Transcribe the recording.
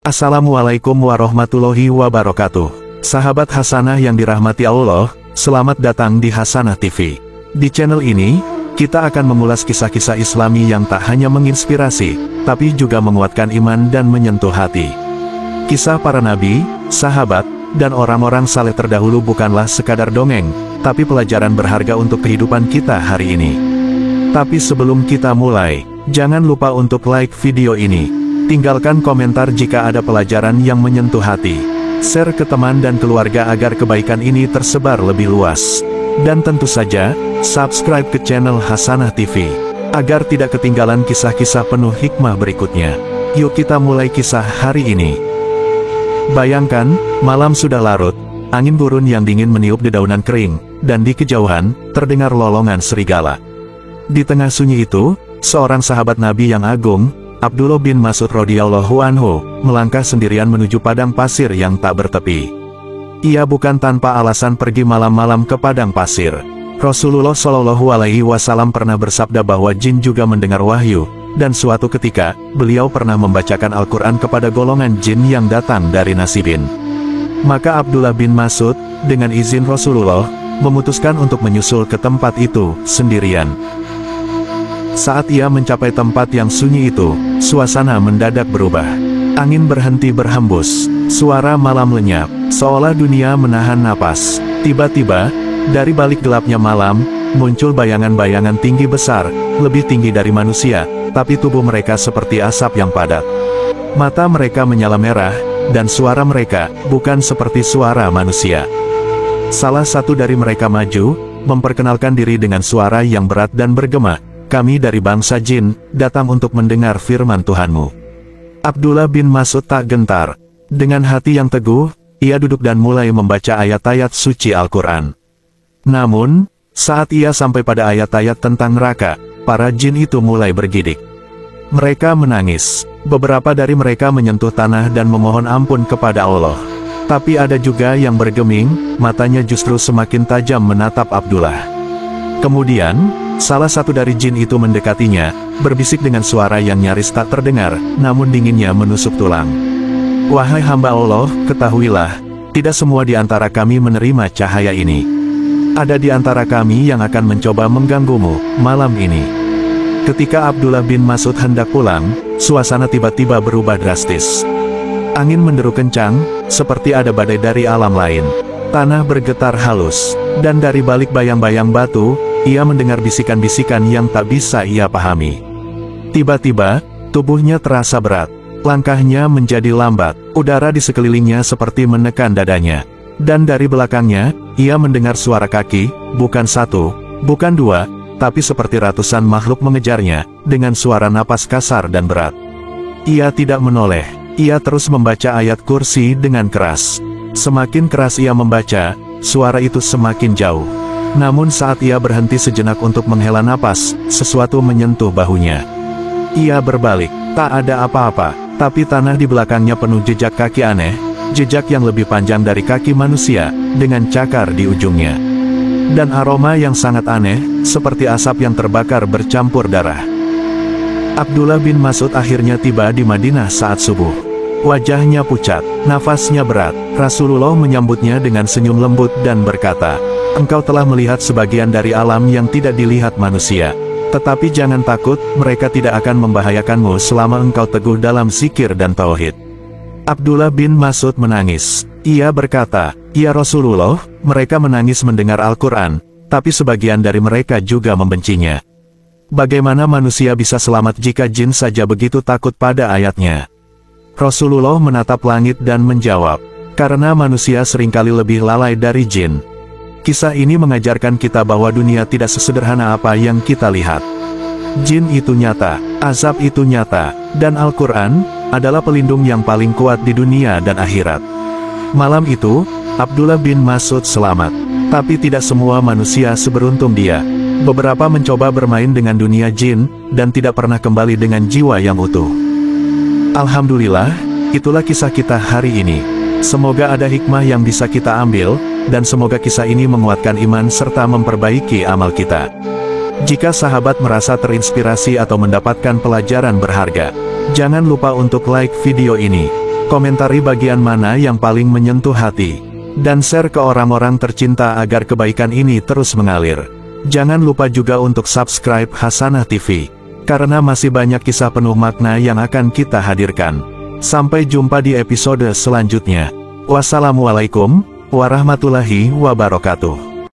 Assalamualaikum warahmatullahi wabarakatuh. Sahabat Hasanah yang dirahmati Allah, selamat datang di Hasanah TV. Di channel ini, kita akan mengulas kisah-kisah Islami yang tak hanya menginspirasi, tapi juga menguatkan iman dan menyentuh hati. Kisah para nabi, sahabat, dan orang-orang saleh terdahulu bukanlah sekadar dongeng, tapi pelajaran berharga untuk kehidupan kita hari ini. Tapi sebelum kita mulai, jangan lupa untuk like video ini. Tinggalkan komentar jika ada pelajaran yang menyentuh hati. Share ke teman dan keluarga agar kebaikan ini tersebar lebih luas. Dan tentu saja, subscribe ke channel Hasanah TV, agar tidak ketinggalan kisah-kisah penuh hikmah berikutnya. Yuk kita mulai kisah hari ini. Bayangkan, malam sudah larut, angin gurun yang dingin meniup dedaunan kering, dan di kejauhan, terdengar lolongan serigala. Di tengah sunyi itu, seorang sahabat Nabi yang agung, Abdullah bin Mas'ud radhiyallahu anhu, melangkah sendirian menuju padang pasir yang tak bertepi. Ia bukan tanpa alasan pergi malam-malam ke padang pasir. Rasulullah Shallallahu Alaihi Wasallam pernah bersabda bahwa jin juga mendengar wahyu, dan suatu ketika, beliau pernah membacakan Al-Quran kepada golongan jin yang datang dari Nasibin. Maka Abdullah bin Mas'ud, dengan izin Rasulullah, memutuskan untuk menyusul ke tempat itu, sendirian. Saat ia mencapai tempat yang sunyi itu, suasana mendadak berubah. Angin berhenti berhembus, suara malam lenyap, seolah dunia menahan napas. Tiba-tiba, dari balik gelapnya malam, muncul bayangan-bayangan tinggi besar, lebih tinggi dari manusia, tapi tubuh mereka seperti asap yang padat. Mata mereka menyala merah, dan suara mereka bukan seperti suara manusia. Salah satu dari mereka maju, memperkenalkan diri dengan suara yang berat dan bergema, "Kami dari bangsa jin, datang untuk mendengar firman Tuhanmu." Abdullah bin Mas'ud tak gentar. Dengan hati yang teguh, ia duduk dan mulai membaca ayat-ayat suci Al-Quran. Namun, saat ia sampai pada ayat-ayat tentang neraka, para jin itu mulai bergidik. Mereka menangis. Beberapa dari mereka menyentuh tanah dan memohon ampun kepada Allah. Tapi ada juga yang bergeming, matanya justru semakin tajam menatap Abdullah. Kemudian, salah satu dari jin itu mendekatinya, berbisik dengan suara yang nyaris tak terdengar, namun dinginnya menusuk tulang. "Wahai hamba Allah, ketahuilah, tidak semua di antara kami menerima cahaya ini. Ada di antara kami yang akan mencoba mengganggumu, malam ini." Ketika Abdullah bin Mas'ud hendak pulang, suasana tiba-tiba berubah drastis. Angin menderu kencang, seperti ada badai dari alam lain. Tanah bergetar halus, dan dari balik bayang-bayang batu, ia mendengar bisikan-bisikan yang tak bisa ia pahami. Tiba-tiba, tubuhnya terasa berat. Langkahnya menjadi lambat. Udara di sekelilingnya seperti menekan dadanya. Dan dari belakangnya, ia mendengar suara kaki, bukan satu, bukan dua, tapi seperti ratusan makhluk mengejarnya, dengan suara napas kasar dan berat. Ia tidak menoleh. Ia terus membaca ayat kursi dengan keras. Semakin keras ia membaca, suara itu semakin jauh. Namun saat ia berhenti sejenak untuk menghela napas, sesuatu menyentuh bahunya. Ia berbalik, tak ada apa-apa, tapi tanah di belakangnya penuh jejak kaki aneh, jejak yang lebih panjang dari kaki manusia, dengan cakar di ujungnya. Dan aroma yang sangat aneh, seperti asap yang terbakar bercampur darah. Abdullah bin Mas'ud akhirnya tiba di Madinah saat subuh. Wajahnya pucat, nafasnya berat. Rasulullah menyambutnya dengan senyum lembut dan berkata, "Engkau telah melihat sebagian dari alam yang tidak dilihat manusia. Tetapi jangan takut, mereka tidak akan membahayakanmu selama engkau teguh dalam zikir dan tauhid." Abdullah bin Mas'ud menangis. Ia berkata, "Ya Rasulullah, mereka menangis mendengar Al-Quran, tapi sebagian dari mereka juga membencinya. Bagaimana manusia bisa selamat jika jin saja begitu takut pada ayatnya?" Rasulullah menatap langit dan menjawab, "Karena manusia seringkali lebih lalai dari jin." Kisah ini mengajarkan kita bahwa dunia tidak sesederhana apa yang kita lihat. Jin itu nyata, azab itu nyata, dan Al-Quran adalah pelindung yang paling kuat di dunia dan akhirat. Malam itu, Abdullah bin Mas'ud selamat. Tapi tidak semua manusia seberuntung dia. Beberapa mencoba bermain dengan dunia jin, dan tidak pernah kembali dengan jiwa yang utuh. Alhamdulillah, itulah kisah kita hari ini. Semoga ada hikmah yang bisa kita ambil, dan semoga kisah ini menguatkan iman serta memperbaiki amal kita. Jika sahabat merasa terinspirasi atau mendapatkan pelajaran berharga, jangan lupa untuk like video ini. Komentari bagian mana yang paling menyentuh hati. Dan share ke orang-orang tercinta agar kebaikan ini terus mengalir. Jangan lupa juga untuk subscribe Hasanah TV. Karena masih banyak kisah penuh makna yang akan kita hadirkan. Sampai jumpa di episode selanjutnya. Wassalamualaikum warahmatullahi wabarakatuh.